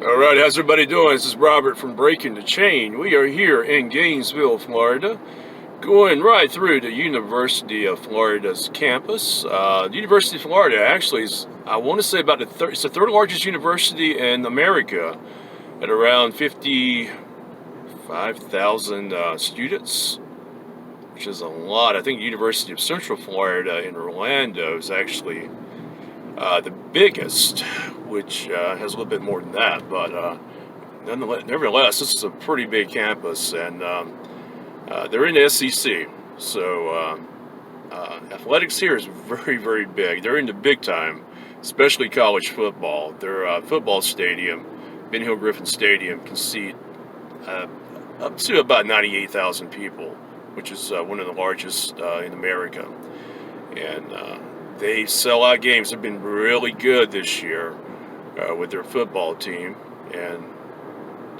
All right, how's everybody doing? This is Robert from Breaking the Chain. We are here in Gainesville, Florida, going right through the University of Florida's campus. The University of Florida actually is, I want to say, about it's the third largest university in America at around 55,000 students, which is a lot. I think the University of Central Florida in Orlando is actually the biggest, which has a little bit more than that, but nevertheless, this is a pretty big campus, and they're in the SEC, so athletics here is very, very big. They're into big time, especially college football. Their football stadium, Ben Hill Griffin Stadium, can seat up to about 98,000 people, which is one of the largest in America, and they sell out games. They've been really good this year with their football team. And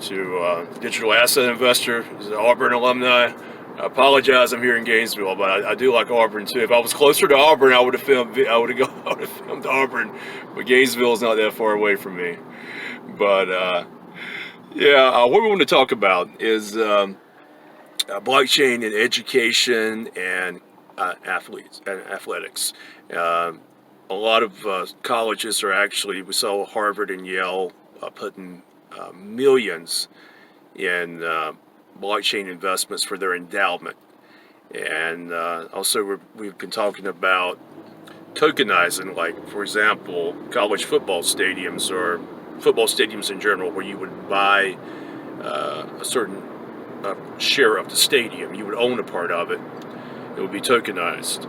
to digital asset investor, is an Auburn alumni. I apologize, I'm here in Gainesville, but I do like Auburn too. If I was closer to Auburn, I would have filmed Auburn, but Gainesville is not that far away from me. But what we want to talk about is blockchain and education and athletics. A lot of colleges are actually, we saw Harvard and Yale putting millions in blockchain investments for their endowment. And also we've been talking about tokenizing, like, for example, college football stadiums or football stadiums in general, where you would buy a certain share of the stadium. You would own a part of it. It would be tokenized.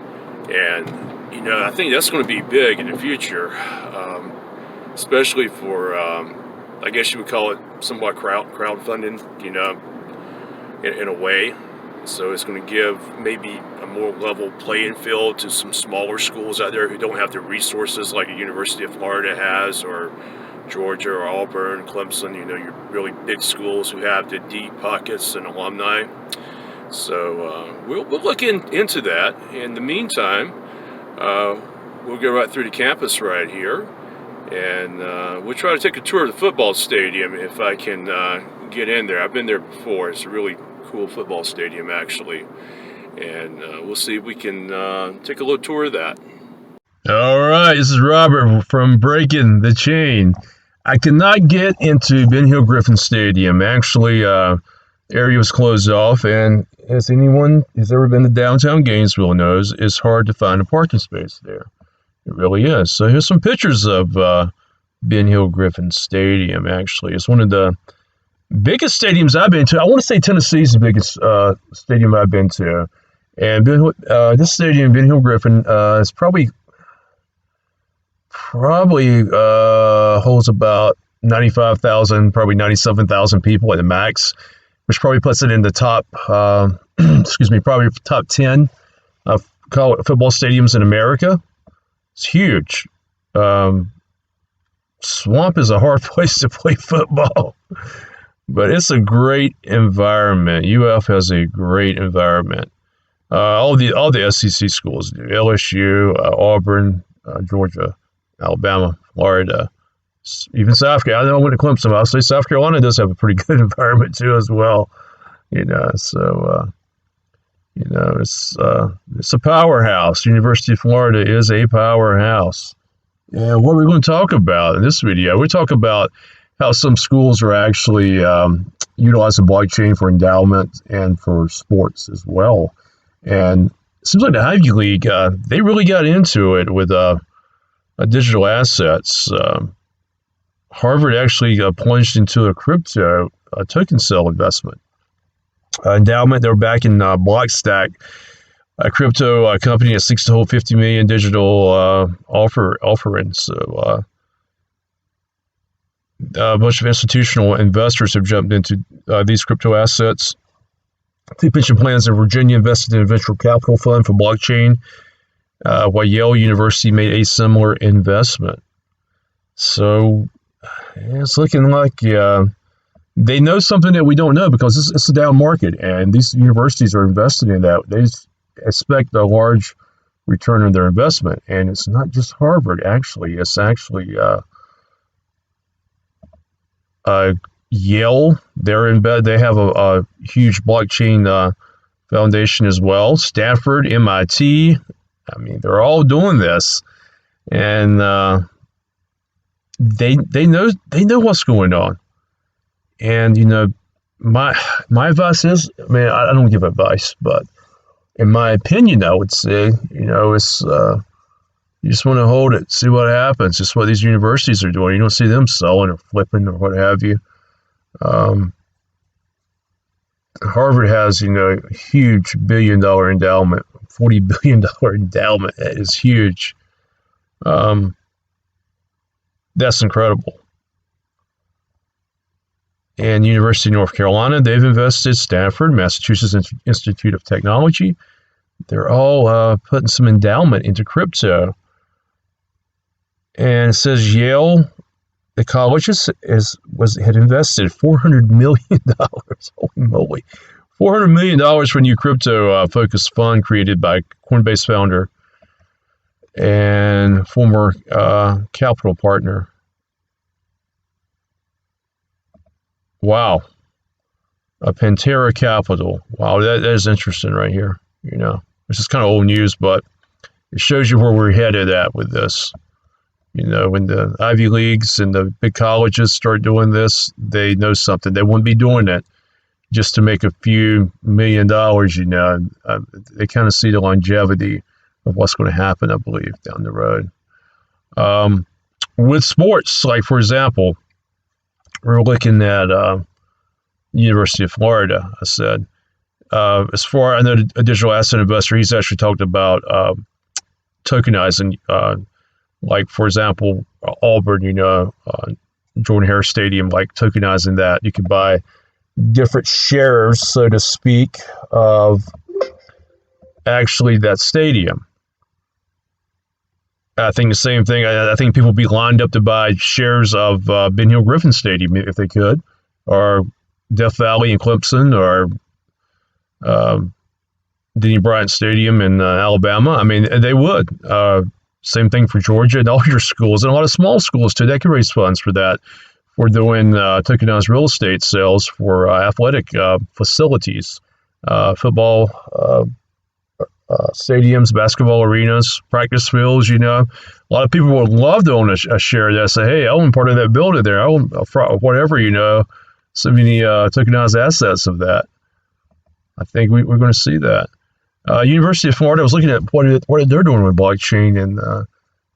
And, I think that's going to be big in the future, especially for, I guess you would call it somewhat crowdfunding, in a way. So it's going to give maybe a more level playing field to some smaller schools out there who don't have the resources like the University of Florida has, or Georgia or Auburn, Clemson, your really big schools who have the deep pockets and alumni. So we'll look into that. In the meantime, we'll go right through the campus right here, and we'll try to take a tour of the football stadium if I can get in there. I've been there before. It's a really cool football stadium, actually, and we'll see if we can take a little tour of that. All right, this is Robert from Breaking the Chain. I cannot get into Ben Hill Griffin Stadium. Actually, area was closed off, and as anyone who's ever been to downtown Gainesville knows, it's hard to find a parking space there. It really is. So here's some pictures of Ben Hill Griffin Stadium. Actually, it's one of the biggest stadiums I've been to. I want to say Tennessee's the biggest stadium I've been to, and this stadium, Ben Hill Griffin, is probably holds about 95,000, probably 97,000 people at the max, which probably puts it in the top, probably top 10 of college football stadiums in America. It's huge. Swamp is a hard place to play football, but it's a great environment. UF has a great environment. All the SEC schools do. LSU, Auburn, Georgia, Alabama, Florida, even South Carolina. I know I went to Clemson, but I'll say South Carolina does have a pretty good environment too, as well. It's a powerhouse. University of Florida is a powerhouse. And what we're going to talk about in this video, we talk about how some schools are actually utilizing blockchain for endowment and for sports as well. And it seems like the Ivy League, they really got into it with digital assets. Harvard actually plunged into a crypto token sale investment. Endowment, they're back in Blockstack, a crypto company that seeks to hold 50 million digital offering. So a bunch of institutional investors have jumped into these crypto assets. Two pension plans in Virginia invested in a venture capital fund for blockchain, while Yale University made a similar investment. So it's looking like they know something that we don't know, because it's a down market, and these universities are invested in that. They expect a large return on their investment, and it's not just Harvard. Actually, it's actually Yale, they're in bed. They have a huge blockchain foundation as well. Stanford, MIT. I mean, they're all doing this, and they know what's going on. And my advice is, I mean, I don't give advice, but in my opinion, I would say, it's you just want to hold it, see what happens. Just what these universities are doing. You don't see them selling or flipping or what have you. Harvard has, a huge billion-dollar endowment, $40 billion endowment. That is huge. That's incredible. And University of North Carolina, they've invested. Stanford, Massachusetts Institute of Technology, they're all putting some endowment into crypto. And it says Yale, the college had invested $400 million. Holy moly. $400 million for a new crypto-focused fund created by Coinbase founder and former capital partner. Wow. Pantera Capital. Wow, that is interesting right here. This is kind of old news, but it shows you where we're headed at with this. When the Ivy Leagues and the big colleges start doing this, they know something. They wouldn't be doing it just to make a few $1 million, They kind of see the longevity of what's going to happen, I believe, down the road. With sports, like, for example, we're looking at University of Florida, I said. As far I know, a digital asset investor, he's actually talked about tokenizing, like, for example, Auburn, Jordan Hare Stadium, like tokenizing that. You can buy different shares, so to speak, of actually that stadium. I think the same thing. I think people would be lined up to buy shares of Ben Hill Griffin Stadium if they could, or Death Valley in Clemson, or Denny Bryant Stadium in Alabama. I mean, they would. Same thing for Georgia and all your schools, and a lot of small schools too. They can raise funds for that, for doing tokenized real estate sales for athletic facilities, football stadiums, basketball arenas, practice fields. A lot of people would love to own a share of that. Say, hey, I own part of that building there. I own whatever. So many tokenized assets of that. I think we're going to see that. University of Florida, I was looking at what they're doing with blockchain, and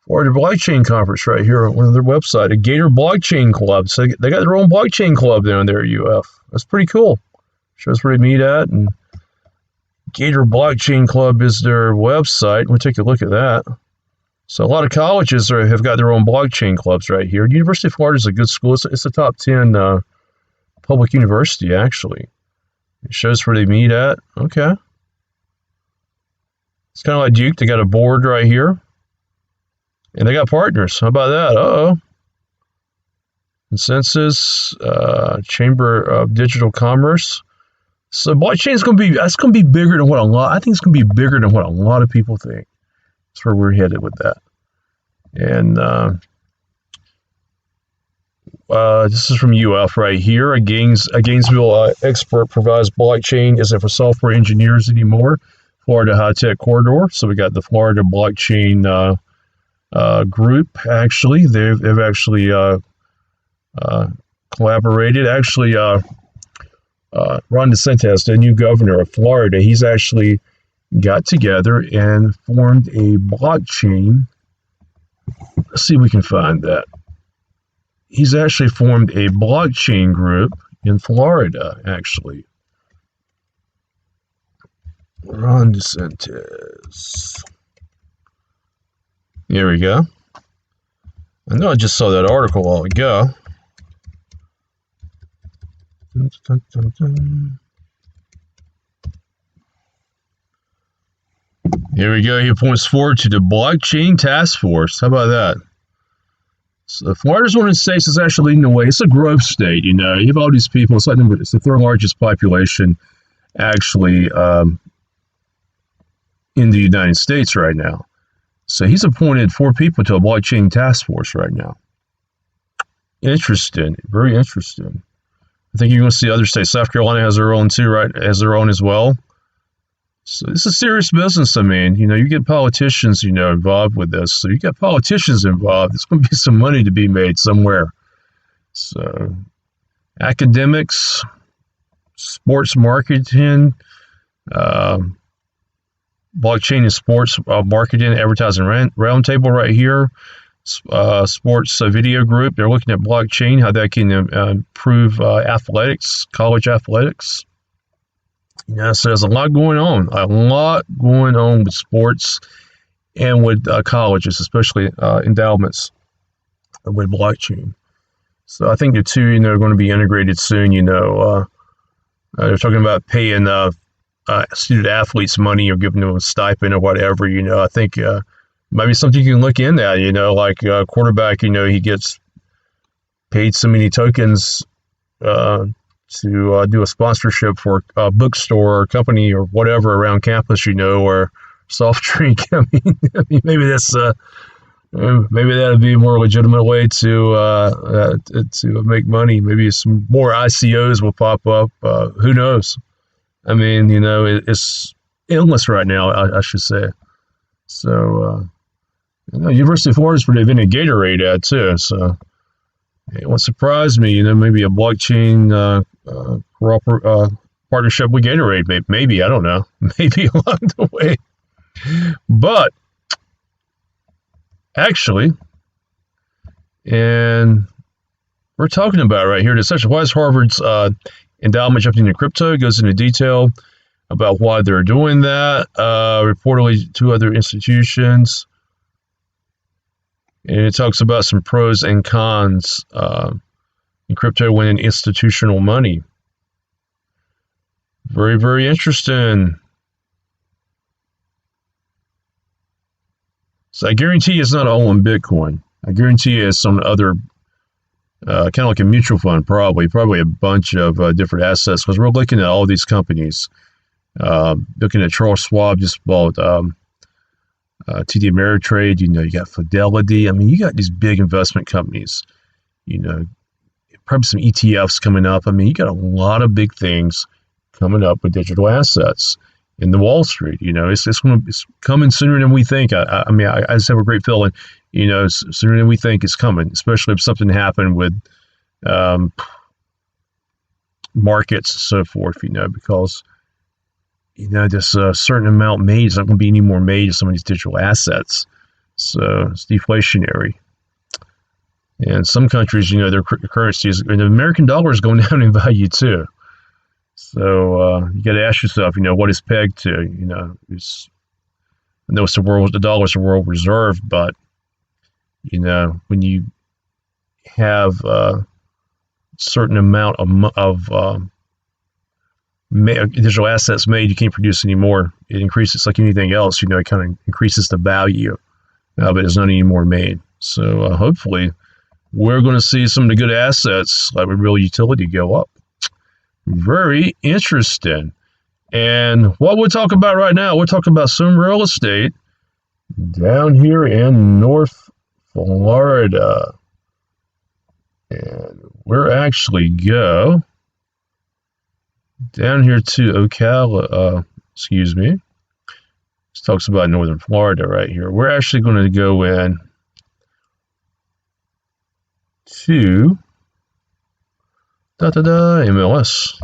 Florida Blockchain Conference right here on their website, a Gator Blockchain Club. So they got their own blockchain club down there at UF. That's pretty cool. Shows where they meet at, and Gator Blockchain Club is their website. We'll take a look at that. So a lot of colleges have got their own blockchain clubs right here. University of Florida is a good school. It's a top 10 public university, actually. It shows where they meet at. Okay. It's kind of like Duke. They got a board right here. And they got partners. How about that? Uh-oh. Consensus, Chamber of Digital Commerce. So blockchain is going to be bigger than I think it's going to be bigger than what a lot of people think. That's where we're headed with that. And this is from UF right here. A Gainesville expert provides blockchain isn't for software engineers anymore. Florida High Tech Corridor. So we got the Florida Blockchain group. Actually, they've actually collaborated. Actually, Ron DeSantis, the new governor of Florida, he's actually got together and formed a blockchain. Let's see if we can find that. He's actually formed a blockchain group in Florida, actually. Ron DeSantis. Here we go. I know I just saw that article a while ago. Dun, dun, dun, dun. Here we go. He points forward to the Blockchain Task Force. How about that? So Florida's one of the states that's actually leading the way. It's a growth state, you have all these people. It's the third largest population, actually, in the United States right now. So he's appointed 4 people to a blockchain task force right now. Interesting. Very interesting. I think you're going to see other states. South Carolina has their own too, right? Has their own as well. So this is serious business. I mean, you get politicians, involved with this. So you got politicians involved. There's going to be some money to be made somewhere. So academics, sports marketing, uh, blockchain and sports marketing, advertising roundtable right here. Sports video group. They're looking at blockchain, how that can improve athletics, college athletics. So there's a lot going on. With sports and with colleges, especially endowments with blockchain. So I think the two, are going to be integrated soon. They're talking about paying student athletes money or giving them a stipend or whatever. I think maybe something you can look in at. Like a quarterback. He gets paid so many tokens to do a sponsorship for a bookstore or company or whatever around campus, or soft drink. I mean maybe that's maybe that'd be a more legitimate way to make money. Maybe some more ICOs will pop up. Who knows? I mean, it's endless right now, I should say. So, University of Florida's invented Gatorade ad too. So, it won't surprise me. Maybe a blockchain partnership with Gatorade. Maybe, I don't know. Maybe along the way. But actually, and we're talking about right here, why is Harvard's endowment jumped into crypto? It goes into detail about why they're doing that. Reportedly, two other institutions. And it talks about some pros and cons in crypto winning institutional money. Very, very interesting. So I guarantee it's not all in Bitcoin. I guarantee it's some other, kind of like a mutual fund, probably a bunch of different assets, because we're looking at all these companies. Looking at Charles Schwab just bought TD Ameritrade. You got Fidelity. I mean, you got these big investment companies. Probably some ETFs coming up. I mean, you got a lot of big things coming up with digital assets in the Wall Street. It's coming sooner than we think. I mean, I just have a great feeling. Sooner than we think it's coming, especially if something happened with markets and so forth. Because there's a certain amount made. There's not going to be any more made of some of these digital assets. So it's deflationary. And some countries, their currencies, and the American dollar is going down in value too. So you got to ask yourself, what is pegged to? I know it's the dollar's the world reserve, but when you have a certain amount of digital assets made, you can't produce any more. It increases like anything else. It kind of increases the value, but there's not any more made. So hopefully, we're going to see some of the good assets like with real utility go up. Very interesting. And what we'll talk about right now, we'll talk about some real estate down here in North Florida. And we're actually go down here to Ocala, This talks about Northern Florida right here. We're actually going to go in to MLS.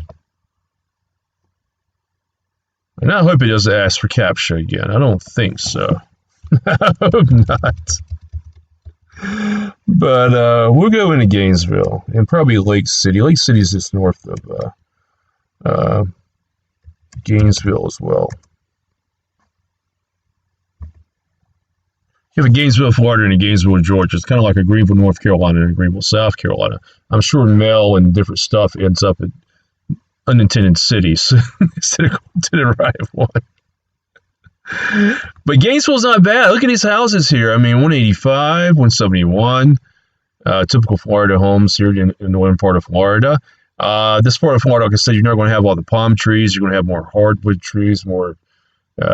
And I hope it doesn't ask for CAPTCHA again. I don't think so. I hope not. But we'll go into Gainesville and probably Lake City. Lake City is just north of Gainesville as well. You have a Gainesville, Florida, and a Gainesville, Georgia. It's kind of like a Greenville, North Carolina, and a Greenville, South Carolina. I'm sure mail and different stuff ends up at unintended cities instead of going to the right one. But Gainesville's not bad. Look at these houses here. I mean, 185, 171. Typical Florida homes here in the northern part of Florida. This part of Florida, like I said, you're not going to have all the palm trees. You're going to have more hardwood trees, more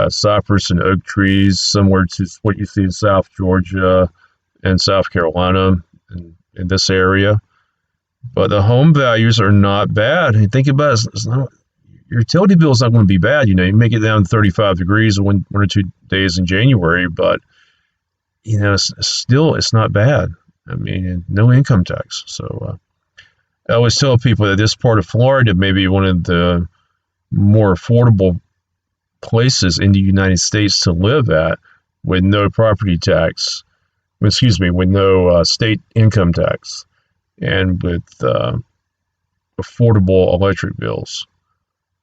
cypress and oak trees, similar to what you see in South Georgia and South Carolina in this area. But the home values are not bad. And think about it, your utility bill is not going to be bad. You make it down to 35 degrees one or 2 days in January, but it's not bad. I mean, no income tax. So I always tell people that this part of Florida may be one of the more affordable places in the United States to live at with no property tax. Excuse me, with no state income tax and with affordable electric bills.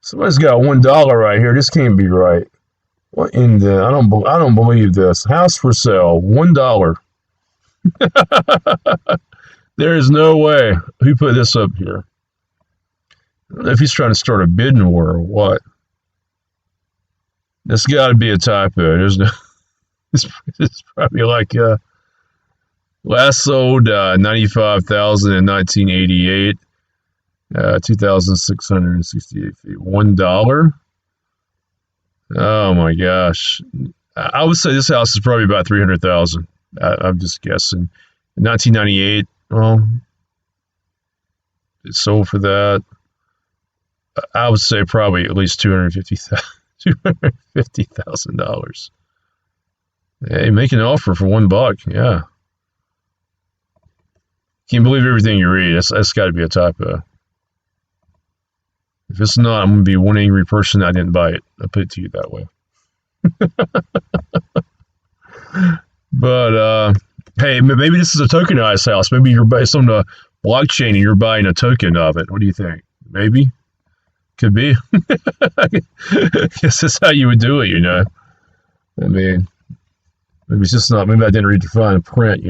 Somebody's got $1 right here. This can't be right. What in the? I don't believe this. House for sale, $1. There is no way. Who put this up here? I don't know if he's trying to start a bidding war or what. This got to be a typo. There's no. It's probably like last sold 95,000 in 1988. 2,668 feet. $1. Oh my gosh! I would say this house is probably about 300,000. I'm just guessing. In 1998, well, it sold for that. I would say probably at least $250,000. Hey, make an offer for $1. Yeah, can't believe everything you read. That's got to be a typo. If it's not, I'm going to be one angry person that I didn't buy it. I'll put it to you that way. But, hey, maybe this is a tokenized house. Maybe you're based on the blockchain and you're buying a token of it. What do you think? Maybe? Could be. I guess that's how you would do it, I mean, maybe it's just not, maybe I didn't read the fine print,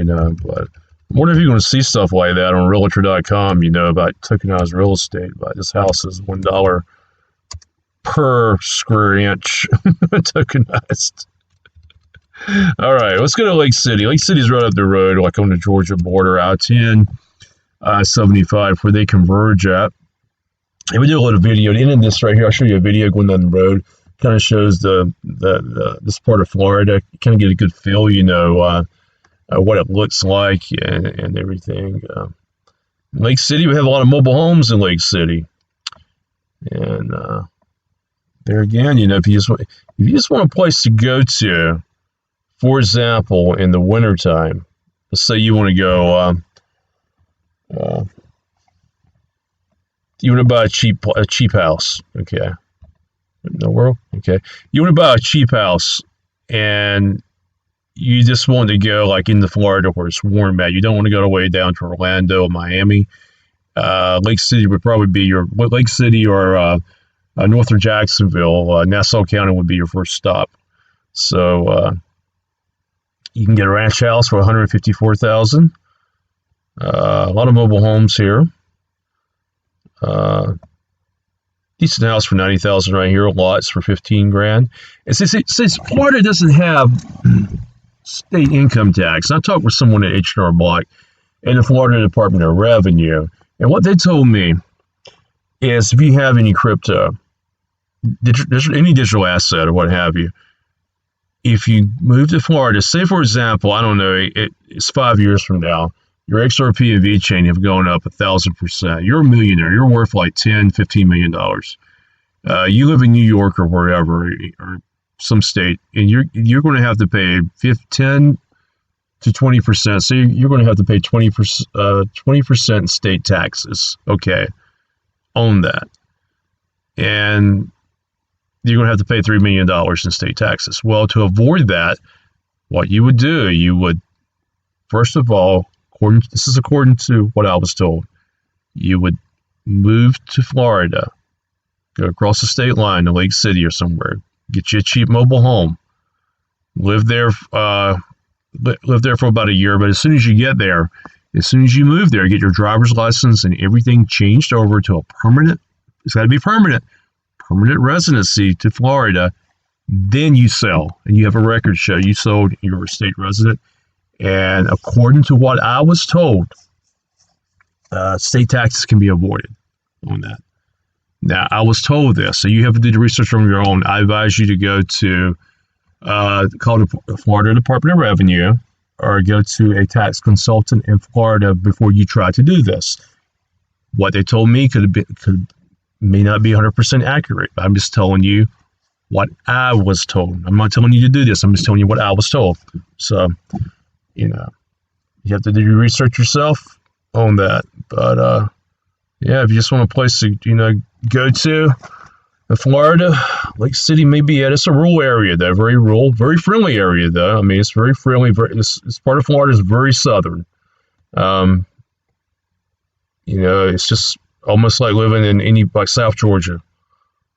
but I wonder if you're going to see stuff like that on realtor.com, about tokenized real estate. But this house is $1 per square inch tokenized. All right, let's go to Lake City. Lake City's right up the road, like on the Georgia border, I-10, I-75, where they converge at. And we do a little video. At the end of this right here, I'll show you a video going down the road. Kind of shows this part of Florida. You kind of get a good feel, what it looks like and everything. Lake City, we have a lot of mobile homes in Lake City. And there again, if you just want a place to go to, for example, in the wintertime, let's say you want to go, you want to buy a cheap house, okay? In the world, okay? You want to buy a cheap house, and you just want to go like into Florida where it's warm at. You don't want to go all the way down to Orlando or Miami. Lake City would probably be Lake City or north of Jacksonville. Nassau County would be your first stop. So you can get a ranch house for $154,000. A lot of mobile homes here. Decent house for $90,000 right here. Lots for $15,000. And since Florida doesn't have state income tax, I talked with someone at H&R Block in the Florida Department of Revenue, and what they told me is if you have any crypto, any digital asset or what have you, if you move to Florida, say for example, I don't know, it's 5 years from now, your XRP and VeChain have gone up 1,000%. You're a millionaire. You're worth like $10-15 million. You live in New York or wherever, or some state, and you're going to have to pay 10 to 20%. So you're going to have to pay 20% in state taxes. Okay, on that, and you're going to have to pay $3 million in state taxes. Well, to avoid that, what you would do, you would first of all, this is according to what I was told, you would move to Florida, go across the state line to Lake City or somewhere, get you a cheap mobile home, live there for about a year. But as soon as you get there, as soon as you move there, get your driver's license and everything changed over to a permanent. It's got to be permanent residency to Florida. Then you sell, and you have a record show you sold. You're a state resident. And according to what I was told, state taxes can be avoided on that. Now, I was told this, so you have to do the research on your own. I advise you to go to call the Florida Department of Revenue or go to a tax consultant in Florida before you try to do this. What they told me may not be 100% accurate. But I'm just telling you what I was told. I'm not telling you to do this. I'm just telling you what I was told. So, you know, you have to do your research yourself on that. But yeah, if you just want a place to, go to in Florida, Lake City may be it. It's a rural area, though. Very rural, very friendly area, though. I mean, it's very friendly. This part of Florida is very southern. Um, it's just almost like living in like South Georgia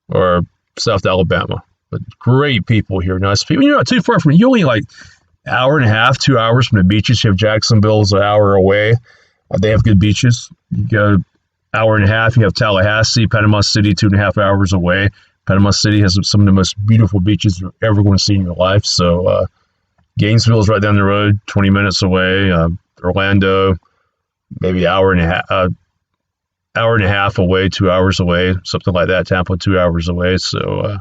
or South Alabama. But great people here, nice people. You're not too far from. You're only like hour and a half, 2 hours from the beaches. You have Jacksonville's an hour away. They have good beaches. You go hour and a half. You have Tallahassee, Panama City, 2.5 hours away. Panama City has some of the most beautiful beaches you're ever going to see in your life. So Gainesville is right down the road, 20 minutes away. Orlando, maybe hour and a half away, 2 hours away, something like that. Tampa, 2 hours away. So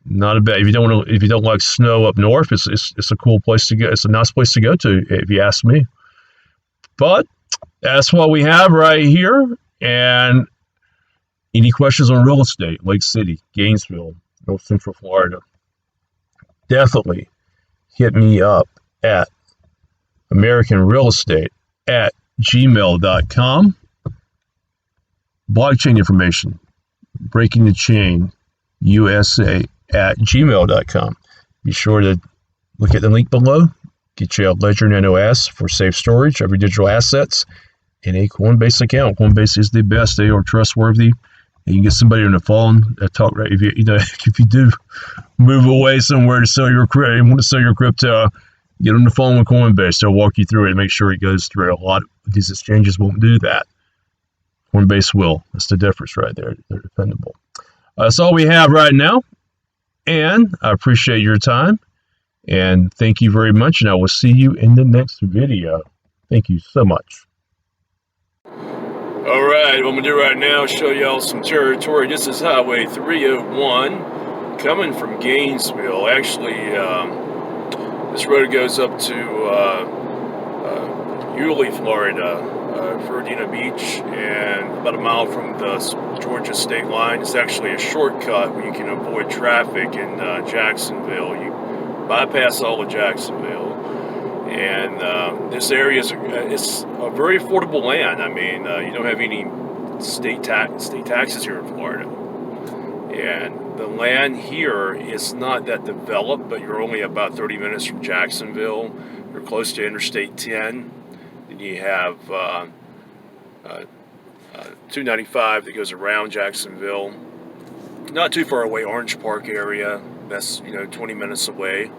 not a bad. If you don't like snow up north, it's a cool place to go. It's a nice place to go to, if you ask me. But that's what we have right here. And any questions on real estate, Lake City, Gainesville, North Central Florida, definitely hit me up at AmericanRealEstate@gmail.com. Blockchain information, Breaking the Chain USA@gmail.com. Be sure to look at the link below. Get you a Ledger Nano S for safe storage of your digital assets in a Coinbase account. Coinbase is the best. They are trustworthy. You can get somebody on the phone that talk right. If you do move away somewhere to sell your crypto, want to sell your crypto, get on the phone with Coinbase. They'll walk you through it and make sure it goes through. A lot of these exchanges won't do that. Coinbase will. That's the difference right there. They're dependable. That's all we have right now. And I appreciate your time. And thank you very much. And I will see you in the next video. Thank you so much. All right, what I'm going to do right now is show y'all some territory. This is Highway 301 coming from Gainesville. Actually, this road goes up to Yulee, Florida, Ferdinand Beach, and about a mile from the Georgia state line. It's actually a shortcut where you can avoid traffic in Jacksonville. You bypass all of Jacksonville. And this area is it's a very affordable land. I mean, you don't have any state taxes here in Florida. And the land here is not that developed, but you're only about 30 minutes from Jacksonville. You're close to Interstate 10. Then you have 295 that goes around Jacksonville. Not too far away, Orange Park area. That's 20 minutes away.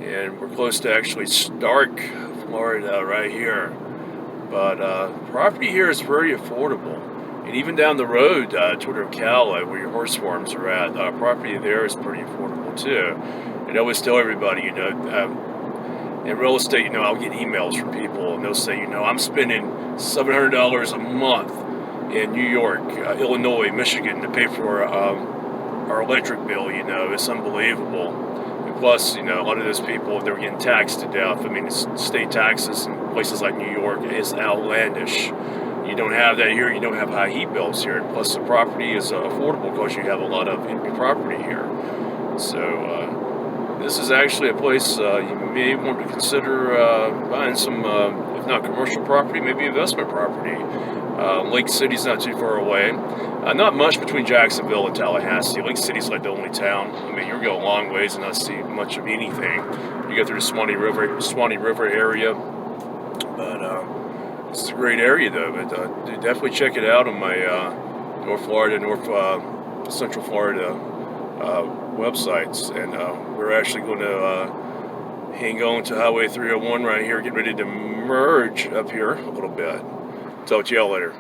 And we're close to actually Stark, Florida, right here. But property here is very affordable. And even down the road toward Ocala, where your horse farms are at, property there is pretty affordable too. And I always tell everybody, in real estate, I'll get emails from people, and they'll say, I'm spending $700 a month in New York, Illinois, Michigan to pay for our electric bill. It's unbelievable. Plus, a lot of those people, they're getting taxed to death. I mean, it's state taxes in places like New York is outlandish. You don't have that here. You don't have high heat bills here. Plus, the property is affordable because you have a lot of empty property here. So, this is actually a place you may want to consider buying some, if not commercial property, maybe investment property. Lake City's not too far away. Not much between Jacksonville and Tallahassee. Lake City's like the only town. I mean, you're going a long ways and not see much of anything. You go through the Swanee River area. But it's a great area, though. But definitely check it out on my North Central Florida websites. And we're actually going to hang on to Highway 301 right here, get ready to merge up here a little bit. Talk to y'all later.